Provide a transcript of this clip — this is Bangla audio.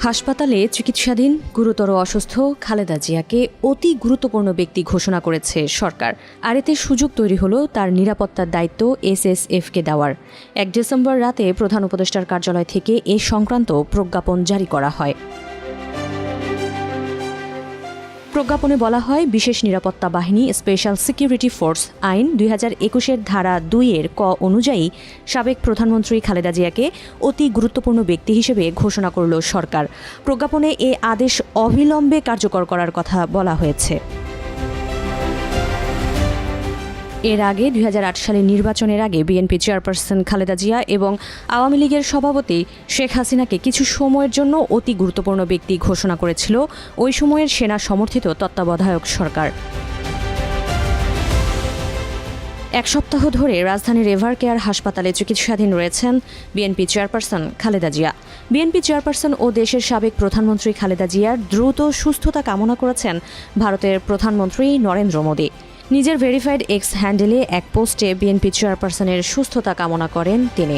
হাসপাতালে চিকিৎসাধীন গুরুতর অসুস্থ খালেদা জিয়াকে অতি গুরুত্বপূর্ণ ব্যক্তি ঘোষণা করেছে সরকার। আর এতে সুযোগ তৈরি হলো তার নিরাপত্তার দায়িত্ব এসএসএফকে দেওয়ার। ১ ডিসেম্বর রাতে প্রধান উপদেষ্টার কার্যালয় থেকে এ সংক্রান্ত প্রজ্ঞাপন জারি করা হয়। প্রজ্ঞাপনে বলা হয়, বিশেষ নিরাপত্তা বাহিনী স্পেশাল সিকিউরিটি ফোর্স আইন ২০২১-এর ধারা ২-এর ক অনুযায়ী সাবেক প্রধানমন্ত্রী খালেদা জিয়াকে অতি গুরুত্বপূর্ণ ব্যক্তি হিসেবে ঘোষণা করল সরকার। প্রজ্ঞাপনে এ আদেশ অবিলম্বে কার্যকর করার কথা বলা হয়েছে। এর আগে ২০০৮ সালের নির্বাচনের আগে বিএনপি চেয়ারপারসন খালেদা জিয়া এবং আওয়ামী লীগের সভাপতি শেখ হাসিনাকে কিছু সময়ের জন্য অতি গুরুত্বপূর্ণ ব্যক্তি ঘোষণা করেছিল ওই সময়ের সেনা সমর্থিত তত্ত্বাবধায়ক সরকার। ১ সপ্তাহ ধরে রাজধানীর এভারকেয়ার হাসপাতালে চিকিৎসাধীন রয়েছেন BNP chairperson Khaleda Zia. BNP chairperson ও দেশের সাবেক প্রধানমন্ত্রী খালেদা জিয়ার দ্রুত সুস্থতা কামনা করেছেন ভারতের প্রধানমন্ত্রী নরেন্দ্র মোদি। নিজের ভেরিফাইড এক্স হ্যান্ডেলে এক পোস্টে বিএনপি চেয়ারপারসনের সুস্থতা কামনা করেন তিনি।